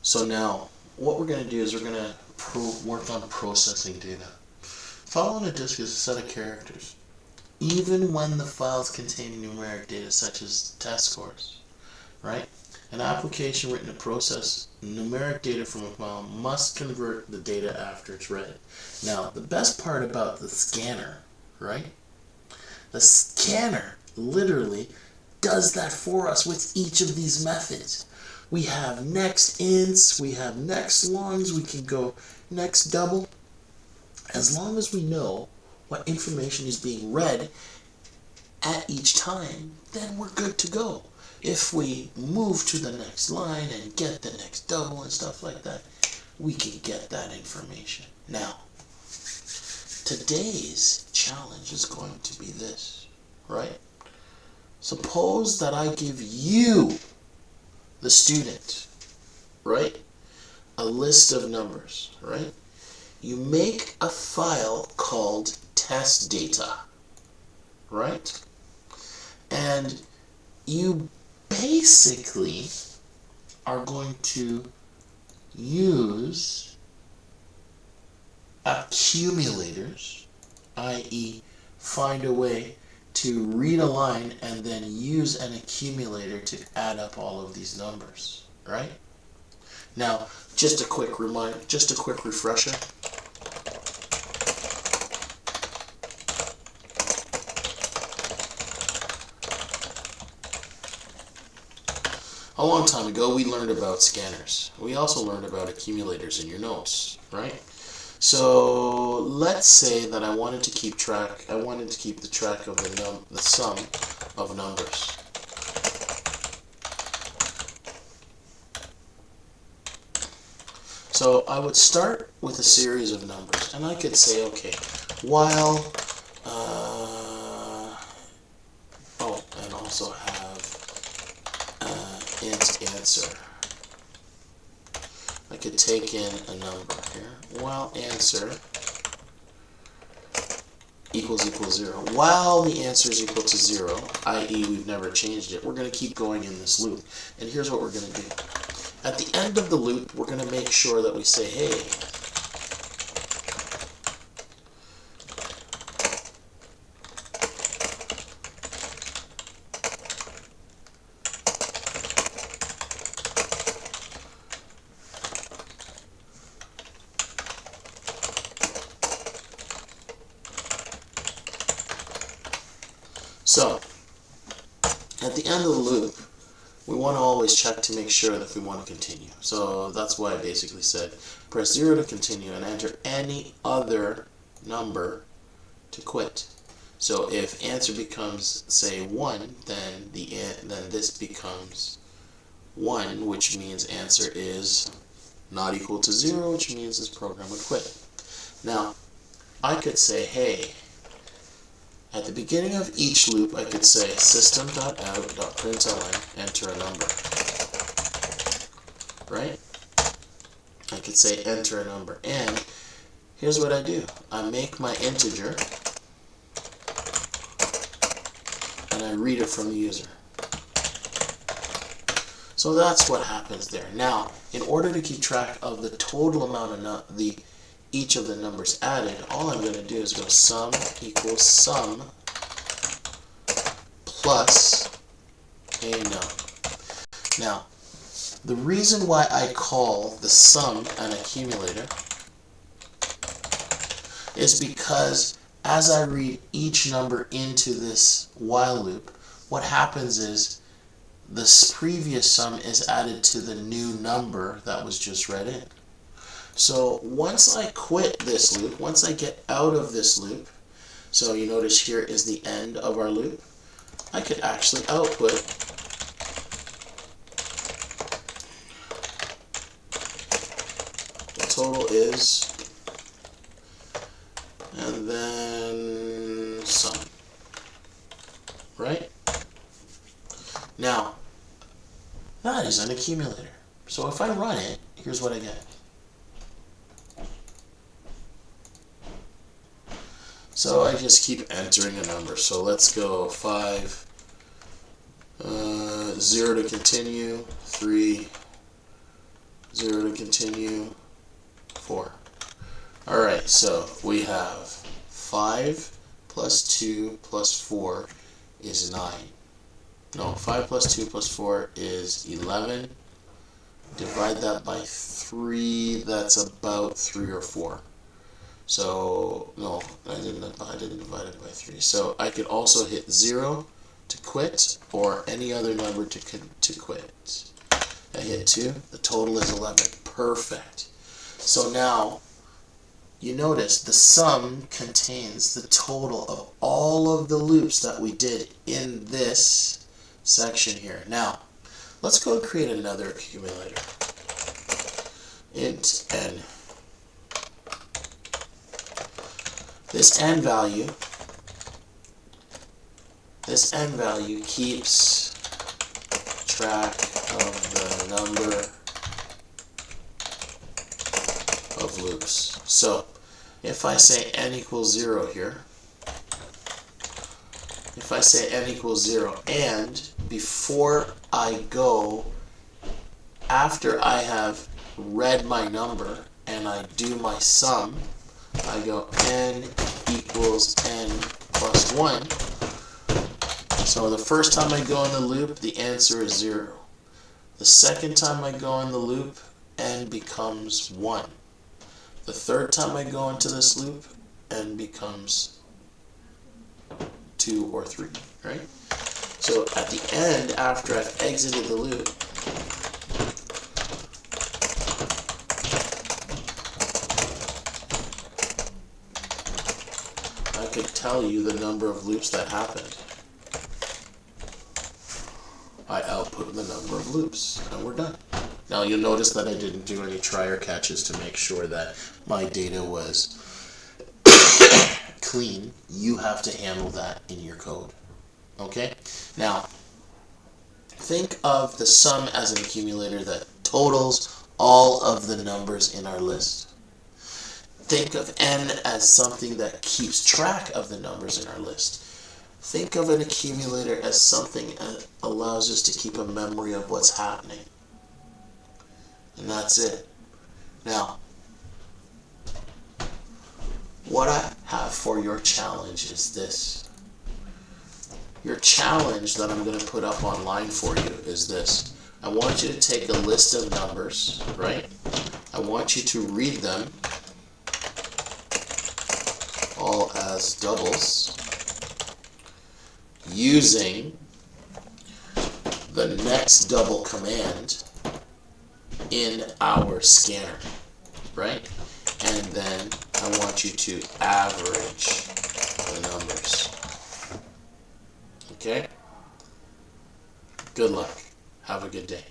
So now, what we're going to do is we're going to work on processing data. File on a disk is a set of characters. Even when the files contain numeric data such as test scores, right? An application written to process numeric data from a file must convert the data after it's read. Now, the best part about the scanner, right? The scanner literally does that for us with each of these methods. We have next ints, we have next longs, we can go next double. As long as we know what information is being read at each time, then we're good to go. If we move to the next line and get the next double and stuff like that, we can get that information. Now, today's challenge is going to be this, right? Suppose that I give you, the student, right, a list of numbers, right? You make a file called test data, right? And you basically are going to use accumulators, i.e. find a way to read a line and then use an accumulator to add up all of these numbers, right? Now, just a quick reminder, just a quick refresher. A long time ago, we learned about scanners. We also learned about accumulators in your notes, right? So let's say that I wanted to keep the track of the sum of numbers. So I would start with a series of numbers, and I could say, okay, while, and also have int answer. I could take in a number here, while answer equals 0. While the answer is equal to 0, i.e. we've never changed it, we're going to keep going in this loop. And here's what we're going to do. At the end of the loop, we're going to make sure that we say, hey, so at the end of the loop, we want to always check to make sure that we want to continue. So that's why I basically said press 0 to continue and enter any other number to quit. So if answer becomes, say, 1, then this becomes 1, which means answer is not equal to 0, which means this program would quit. Now, I could say, hey, at the beginning of each loop, I could say system.out.println, enter a number, right? I could say enter a number, and here's what I do. I make my integer, and I read it from the user. So that's what happens there. Now, in order to keep track of the total amount of each of the numbers added, all I'm going to do is go sum equals sum plus a num. Now, the reason why I call the sum an accumulator is because as I read each number into this while loop, what happens is this previous sum is added to the new number that was just read in. So once I quit this loop, once I get out of this loop, so you notice here is the end of our loop, I could actually output the total is, and then sum, right? Now, that is an accumulator. So if I run it, here's what I get. So I just keep entering a number. So let's go 5, 0 to continue, 3, 0 to continue, 4. Alright, so we have 5 plus 2 plus 4 is 9. No, 5 plus 2 plus 4 is 11. Divide that by 3, that's about 3 or 4. So, no, I didn't divide it by 3. So I could also hit 0 to quit, or any other number to quit. I hit 2, the total is 11. Perfect. So now, you notice the sum contains the total of all of the loops that we did in this section here. Now, let's go and create another accumulator. Int n. This n value keeps track of the number of loops. So if I say n equals 0 here, if I say n equals 0, and before I go, after I have read my number and I do my sum, I go n equals n plus 1. So the first time I go in the loop, the answer is 0. The second time I go in the loop, n becomes 1. The third time I go into this loop, n becomes 2 or 3, right? So at the end, after I've exited the loop, I could tell you the number of loops that happened. I output the number of loops, and we're done. Now you'll notice that I didn't do any try or catches to make sure that my data was clean. You have to handle that in your code. Okay? Now, think of the sum as an accumulator that totals all of the numbers in our list. Think of n as something that keeps track of the numbers in our list. Think of an accumulator as something that allows us to keep a memory of what's happening. And that's it. Now, what I have for your challenge is this. Your challenge that I'm going to put up online for you is this. I want you to take a list of numbers, right? I want you to read them all as doubles using the next double command in our scanner, right? And then I want you to average the numbers. Okay? Good luck. Have a good day.